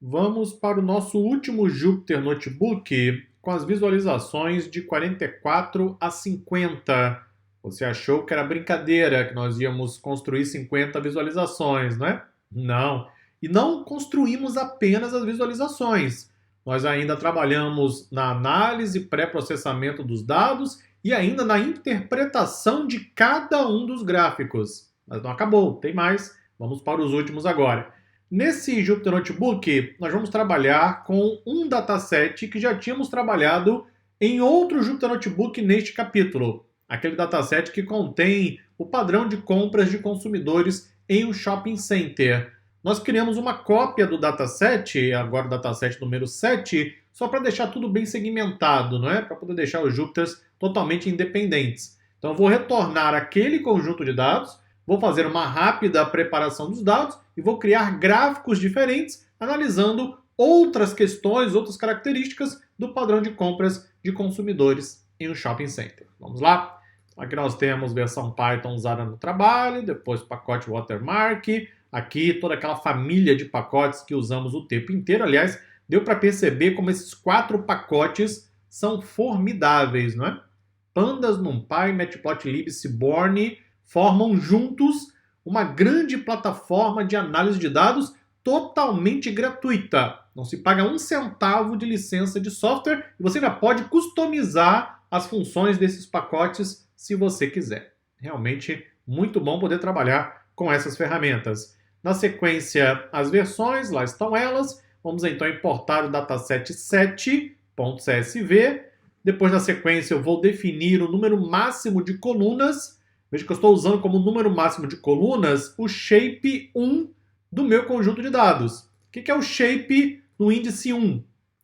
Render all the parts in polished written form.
Vamos para o nosso último Jupyter Notebook com as visualizações de 44 a 50. Você achou que era brincadeira, que nós íamos construir 50 visualizações, não é? Não. E não construímos apenas as visualizações. Nós ainda trabalhamos na análise e pré-processamento dos dados e ainda na interpretação de cada um dos gráficos. Mas não acabou, tem mais. Vamos para os últimos agora. Nesse Jupyter Notebook, nós vamos trabalhar com um dataset que já tínhamos trabalhado em outro Jupyter Notebook neste capítulo. Aquele dataset que contém o padrão de compras de consumidores em um shopping center. Nós criamos uma cópia do dataset, agora o dataset número 7, só para deixar tudo bem segmentado, não é? Para poder deixar os Jupyters totalmente independentes. Então eu vou retornar aquele conjunto de dados, vou fazer uma rápida preparação dos dados e vou criar gráficos diferentes, analisando outras questões, outras características do padrão de compras de consumidores em um shopping center. Vamos lá? Aqui nós temos versão Python usada no trabalho, depois pacote Watermark, aqui toda aquela família de pacotes que usamos o tempo inteiro. Aliás, deu para perceber como esses 4 pacotes são formidáveis, não é? Pandas, NumPy, Matplotlib, Seaborn formam juntos uma grande plataforma de análise de dados totalmente gratuita. Não se paga um centavo de licença de software e você já pode customizar as funções desses pacotes se você quiser. Realmente muito bom poder trabalhar com essas ferramentas. Na sequência, as versões, lá estão elas. Vamos então importar o dataset 7.csv. Depois, na sequência, eu vou definir o número máximo de colunas. Veja que eu estou usando como número máximo de colunas o shape 1 do meu conjunto de dados. O que é o shape no índice 1?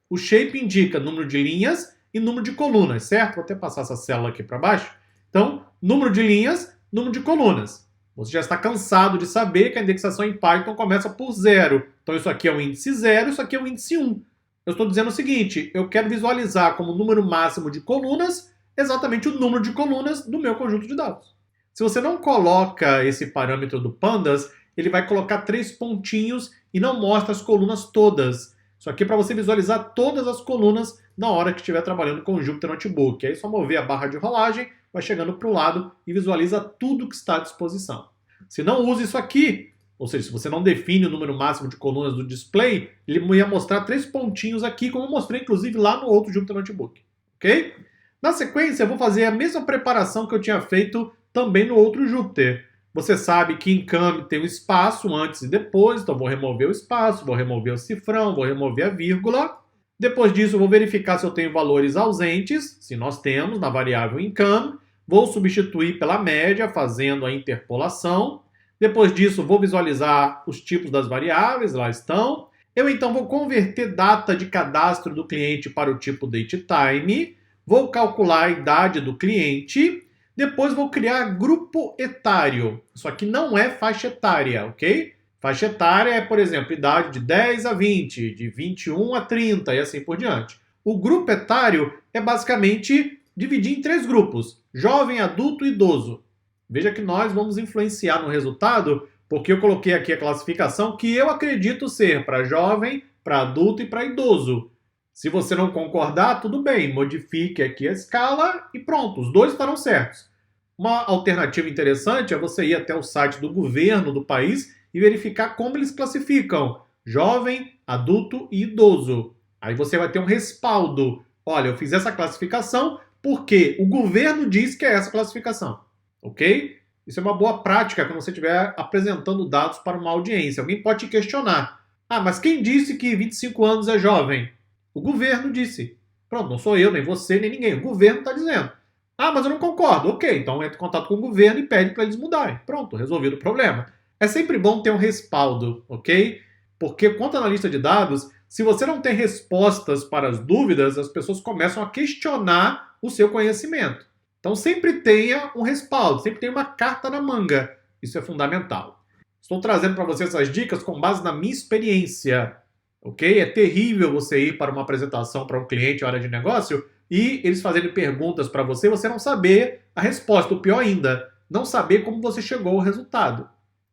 O shape indica número de linhas e número de colunas, certo? Vou até passar essa célula aqui para baixo. Então, número de linhas, número de colunas. Você já está cansado de saber que a indexação em Python começa por 0. Então, isso aqui é o índice 0, isso aqui é o índice 1. Eu estou dizendo o seguinte, eu quero visualizar como número máximo de colunas exatamente o número de colunas do meu conjunto de dados. Se você não coloca esse parâmetro do Pandas, ele vai colocar 3 pontinhos e não mostra as colunas todas. Isso aqui é para você visualizar todas as colunas na hora que estiver trabalhando com o Jupyter Notebook. Aí é só mover a barra de rolagem, vai chegando para o lado e visualiza tudo que está à disposição. Se não usa isso aqui, ou seja, se você não define o número máximo de colunas do display, ele ia mostrar 3 pontinhos aqui, como eu mostrei inclusive lá no outro Jupyter Notebook. Ok? Na sequência, eu vou fazer a mesma preparação que eu tinha feito também no outro Jupyter. Você sabe que em CAM tem um espaço antes e depois, então vou remover o espaço, vou remover o cifrão, vou remover a vírgula. Depois disso, eu vou verificar se eu tenho valores ausentes, se nós temos na variável income. Vou substituir pela média, fazendo a interpolação. Depois disso, vou visualizar os tipos das variáveis, lá estão. Eu então vou converter data de cadastro do cliente para o tipo datetime. Vou calcular a idade do cliente. Depois vou criar grupo etário. Isso aqui não é faixa etária, ok? Faixa etária é, por exemplo, idade de 10 a 20, de 21 a 30 e assim por diante. O grupo etário é basicamente dividir em 3 grupos: jovem, adulto e idoso. Veja que nós vamos influenciar no resultado, porque eu coloquei aqui a classificação que eu acredito ser para jovem, para adulto e para idoso. Se você não concordar, tudo bem, modifique aqui a escala e pronto, os dois estarão certos. Uma alternativa interessante é você ir até o site do governo do país e verificar como eles classificam jovem, adulto e idoso. Aí você vai ter um respaldo. Olha, eu fiz essa classificação porque o governo diz que é essa classificação. Ok? Isso é uma boa prática quando você estiver apresentando dados para uma audiência. Alguém pode te questionar. Ah, mas quem disse que 25 anos é jovem? O governo disse. Pronto, não sou eu, nem você, nem ninguém. O governo está dizendo. Ah, mas eu não concordo. Ok, então entre em contato com o governo e pede para eles mudarem. Pronto, resolvido o problema. É sempre bom ter um respaldo, ok? Porque, quanto analista de dados, se você não tem respostas para as dúvidas, as pessoas começam a questionar o seu conhecimento. Então sempre tenha um respaldo, sempre tenha uma carta na manga. Isso é fundamental. Estou trazendo para você essas dicas com base na minha experiência. Ok? É terrível você ir para uma apresentação para um cliente ou área de negócio e eles fazerem perguntas para você e você não saber a resposta. O pior ainda, não saber como você chegou ao resultado.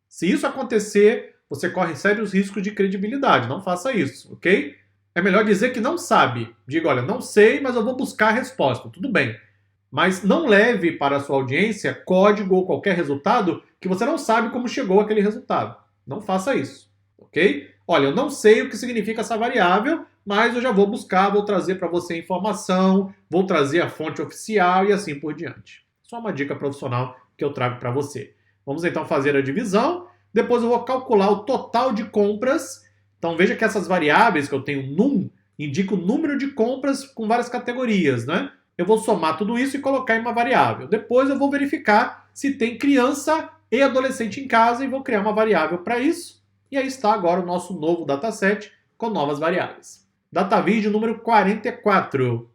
Se isso acontecer, você corre sérios riscos de credibilidade. Não faça isso, ok? É melhor dizer que não sabe. Diga, olha, não sei, mas eu vou buscar a resposta. Tudo bem. Mas não leve para a sua audiência código ou qualquer resultado que você não sabe como chegou aquele resultado. Não faça isso, ok? Olha, eu não sei o que significa essa variável, mas eu já vou buscar, vou trazer para você a informação, vou trazer a fonte oficial e assim por diante. Só uma dica profissional que eu trago para você. Vamos então fazer a divisão. Depois eu vou calcular o total de compras. Então veja que essas variáveis que eu tenho num indicam o número de compras com várias categorias, né? Eu vou somar tudo isso e colocar em uma variável. Depois eu vou verificar se tem criança e adolescente em casa e vou criar uma variável para isso. E aí está agora o nosso novo dataset com novas variáveis. DataVid número 44.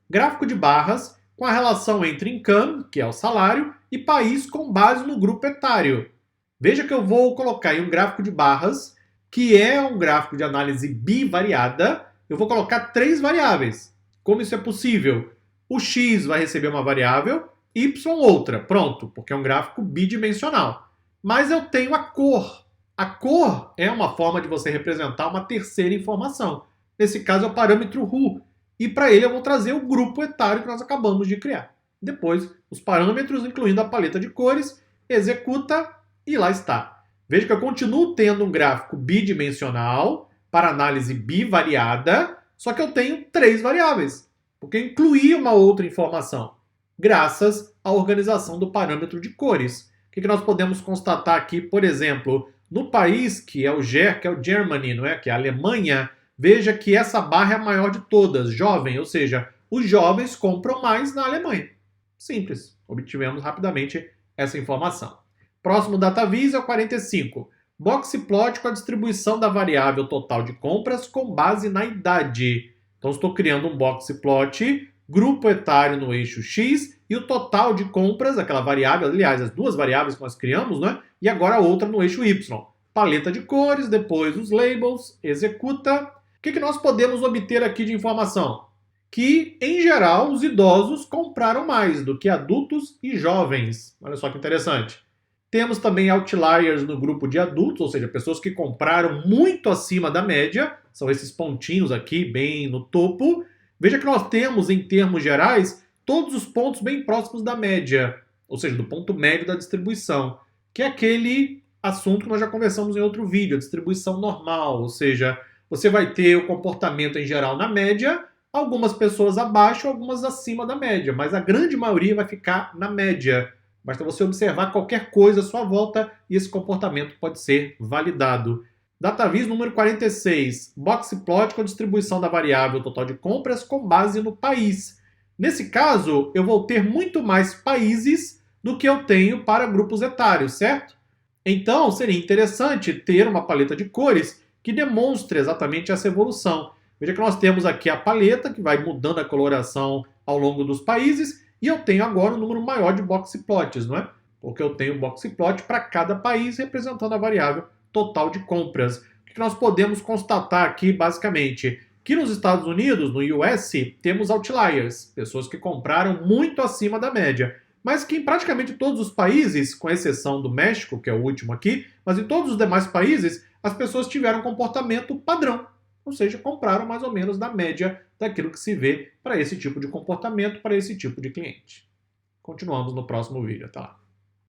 Gráfico de barras com a relação entre income, que é o salário, e país com base no grupo etário. Veja que eu vou colocar em um gráfico de barras, que é um gráfico de análise bivariada, eu vou colocar 3 variáveis. Como isso é possível? O x vai receber uma variável, y outra. Pronto, porque é um gráfico bidimensional. Mas eu tenho a cor. A cor é uma forma de você representar uma terceira informação. Nesse caso é o parâmetro Ru. E para ele eu vou trazer o grupo etário que nós acabamos de criar. Depois, os parâmetros, incluindo a paleta de cores, executa e lá está. Veja que eu continuo tendo um gráfico bidimensional para análise bivariada, só que eu tenho 3 variáveis, porque eu incluí uma outra informação, graças à organização do parâmetro de cores. O que nós podemos constatar aqui, por exemplo, no país que é o GER, que é o Germany, não é? Que é a Alemanha, veja que essa barra é a maior de todas, jovem, ou seja, os jovens compram mais na Alemanha. Simples, obtivemos rapidamente essa informação. Próximo DataVis é o 45. Boxplot com a distribuição da variável total de compras com base na idade. Então estou criando um boxplot, grupo etário no eixo X e o total de compras, aquela variável, aliás, as 2 variáveis que nós criamos, né? E agora a outra no eixo Y. Paleta de cores, depois os labels, executa. O que nós podemos obter aqui de informação? Que, em geral, os idosos compraram mais do que adultos e jovens. Olha só que interessante. Temos também outliers no grupo de adultos, ou seja, pessoas que compraram muito acima da média. São esses pontinhos aqui, bem no topo. Veja que nós temos, em termos gerais, todos os pontos bem próximos da média, ou seja, do ponto médio da distribuição, que é aquele assunto que nós já conversamos em outro vídeo, a distribuição normal, ou seja, você vai ter o comportamento em geral na média, algumas pessoas abaixo, algumas acima da média, mas a grande maioria vai ficar na média. Basta você observar qualquer coisa à sua volta e esse comportamento pode ser validado. DataVis número 46. Boxplot com a distribuição da variável total de compras com base no país. Nesse caso, eu vou ter muito mais países do que eu tenho para grupos etários, certo? Então, seria interessante ter uma paleta de cores que demonstre exatamente essa evolução. Veja que nós temos aqui a paleta, que vai mudando a coloração ao longo dos países, e eu tenho agora um número maior de boxplots, não é? Porque eu tenho boxplot para cada país representando a variável total de compras. O que nós podemos constatar aqui, basicamente? Que nos Estados Unidos, no US, temos outliers, pessoas que compraram muito acima da média, mas que em praticamente todos os países, com exceção do México, que é o último aqui, mas em todos os demais países, as pessoas tiveram um comportamento padrão, ou seja, compraram mais ou menos na média daquilo que se vê para esse tipo de comportamento, para esse tipo de cliente. Continuamos no próximo vídeo. Até lá.